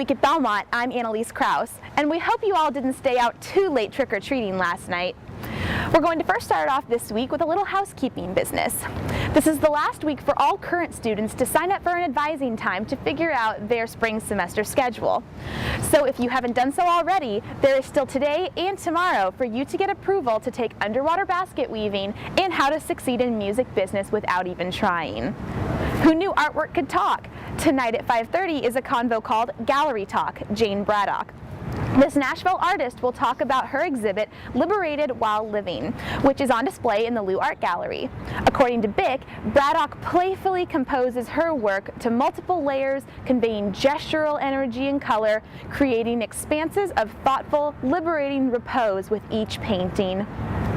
Week at Belmont, I'm Annalise Kraus, and we hope you all didn't stay out too late trick-or-treating last night. We're going to first start off this week with a little housekeeping business. This is the last week for all current students to sign up for an advising time to figure out their spring semester schedule. So if you haven't done so already, there is still today and tomorrow for you to get approval to take underwater basket weaving and how to succeed in music business without even trying. Who knew artwork could talk? Tonight at 5:30 is a convo called Gallery Talk, Jane Braddock. This Nashville artist will talk about her exhibit, Liberated While Living, which is on display in the Lou Art Gallery. According to Bick, Braddock playfully composes her work to multiple layers, conveying gestural energy and color, creating expanses of thoughtful, liberating repose with each painting.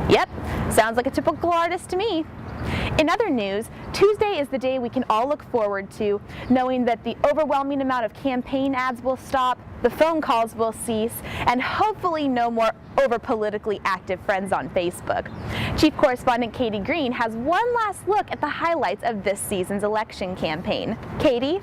Yep, sounds like a typical artist to me. In other news, Tuesday is the day we can all look forward to, knowing that the overwhelming amount of campaign ads will stop, the phone calls will cease, and hopefully no more over-politically active friends on Facebook. Chief Correspondent Katie Green has one last look at the highlights of this season's election campaign. Katie?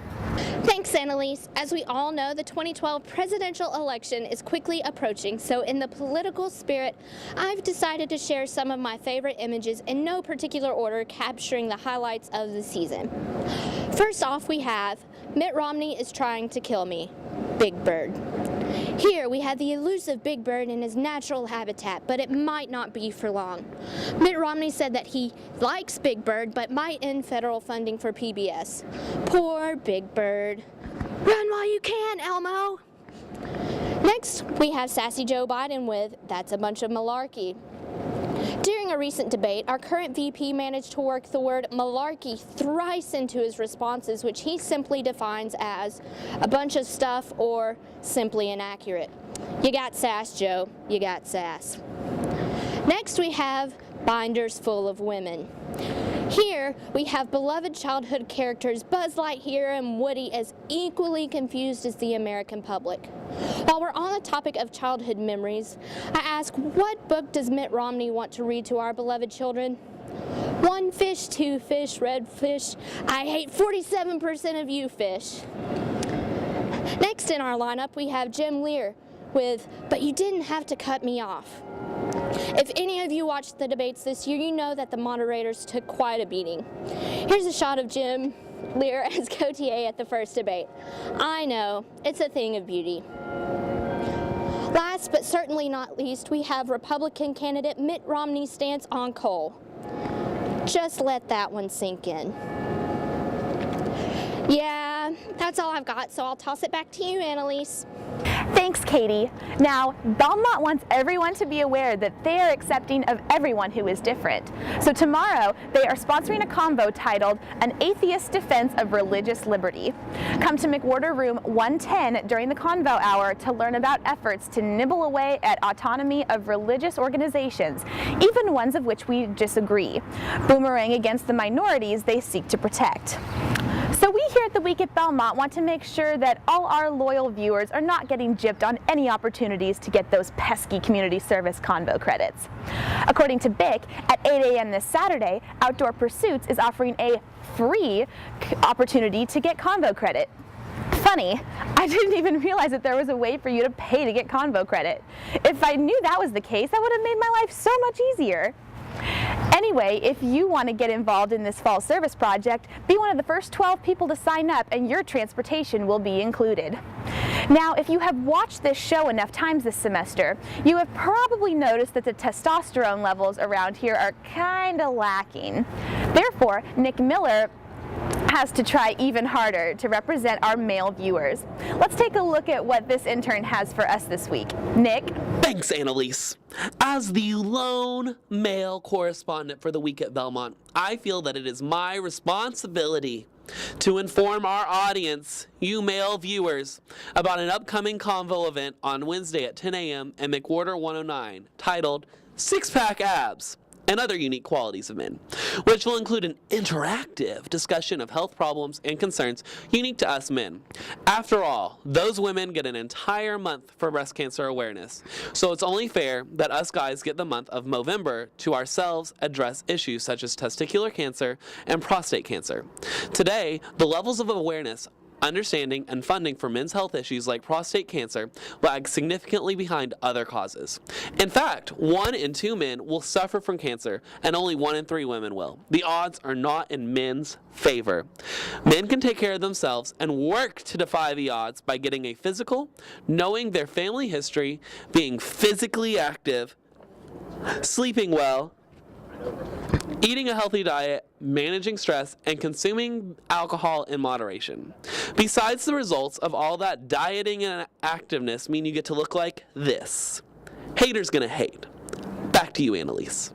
Thanks, Annalise. As we all know, the 2012 presidential election is quickly approaching, so in the political spirit, I've decided to share some of my favorite images in no particular order, capturing the highlights of the season. First off, we have Mitt Romney is trying to kill me, Big Bird. Here we have the elusive Big Bird in his natural habitat, but it might not be for long. Mitt Romney said that he likes Big Bird, but might end federal funding for PBS. Poor Big Bird. Run while you can, Elmo! Next, we have sassy Joe Biden with That's a Bunch of Malarkey. During a recent debate, our current VP managed to work the word malarkey thrice into his responses, which he simply defines as a bunch of stuff or simply inaccurate. You got sass, Joe. You got sass. Next, we have binders full of women. Here, we have beloved childhood characters Buzz Lightyear and Woody as equally confused as the American public. While we're on the topic of childhood memories, I ask, what book does Mitt Romney want to read to our beloved children? One fish, two fish, red fish. I hate 47% of you fish. Next in our lineup, we have Jim Lear with But You Didn't Have to Cut Me Off. If any of you watched the debates this year, you know that the moderators took quite a beating. Here's a shot of Jim Lear as Gautier at the first debate. I know, it's a thing of beauty. Last but certainly not least, we have Republican candidate Mitt Romney's stance on coal. Just let that one sink in. Yeah, that's all I've got, so I'll toss it back to you, Annalise. Thanks, Katie. Now, Belmont wants everyone to be aware that they are accepting of everyone who is different. So tomorrow, they are sponsoring a convo titled An Atheist Defense of Religious Liberty. Come to McWhorter Room 110 during the convo hour to learn about efforts to nibble away at autonomy of religious organizations, even ones of which we disagree, boomerang against the minorities they seek to protect. So we here at the Week at Belmont want to make sure that all our loyal viewers are not getting gypped on any opportunities to get those pesky community service convo credits. According to Bick, at 8 a.m. this Saturday, Outdoor Pursuits is offering a free opportunity to get convo credit. Funny, I didn't even realize that there was a way for you to pay to get convo credit. If I knew that was the case, that would have made my life so much easier. Anyway, if you want to get involved in this fall service project, be one of the first 12 people to sign up and your transportation will be included. Now, if you have watched this show enough times this semester, you have probably noticed that the testosterone levels around here are kind of lacking. Therefore, Nick Miller has to try even harder to represent our male viewers. Let's take a look at what this intern has for us this week. Nick? Thanks, Annalise. As the lone male correspondent for the Week at Belmont, I feel that it is my responsibility to inform our audience, you male viewers, about an upcoming convo event on Wednesday at 10 a.m. at McWhorter 109 titled Six-Pack Abs and Other Unique Qualities of Men, which will include an interactive discussion of health problems and concerns unique to us men. After all, those women get an entire month for breast cancer awareness, so it's only fair that us guys get the month of Movember to ourselves address issues such as testicular cancer and prostate cancer. Today, the levels of awareness understanding, and funding for men's health issues like prostate cancer lag significantly behind other causes. In fact, 1 in 2 men will suffer from cancer, and only 1 in 3 women will. The odds are not in men's favor. Men can take care of themselves and work to defy the odds by getting a physical, knowing their family history, being physically active, sleeping well, eating a healthy diet, managing stress, and consuming alcohol in moderation. Besides, the results of all that dieting and activeness mean you get to look like this. Haters gonna hate. Back to you, Annalise.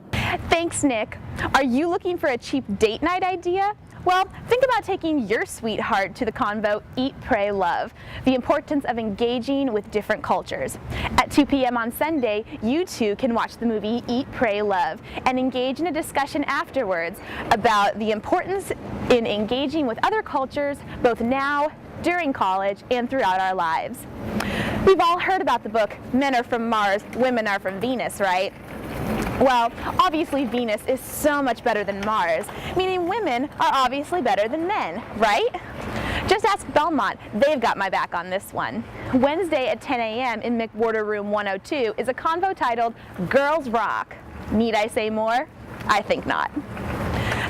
Thanks, Nick. Are you looking for a cheap date night idea? Well, think about taking your sweetheart to the convo Eat, Pray, Love, the importance of engaging with different cultures. At 2 p.m. on Sunday, you two can watch the movie Eat, Pray, Love and engage in a discussion afterwards about the importance in engaging with other cultures, both now, during college, and throughout our lives. We've all heard about the book Men Are From Mars, Women Are From Venus, right? Well, obviously Venus is so much better than Mars, meaning women are obviously better than men, right? Just ask Belmont, they've got my back on this one. Wednesday at 10 a.m. in McWhorter Room 102 is a convo titled Girls Rock. Need I say more? I think not.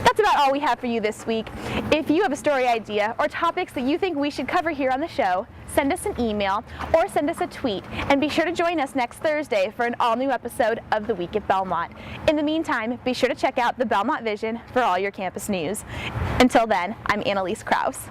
That's about all we have for you this week. If you have a story idea or topics that you think we should cover here on the show, send us an email or send us a tweet, and be sure to join us next Thursday for an all-new episode of The Week at Belmont. In the meantime, be sure to check out the Belmont Vision for all your campus news. Until then, I'm Annalise Kraus.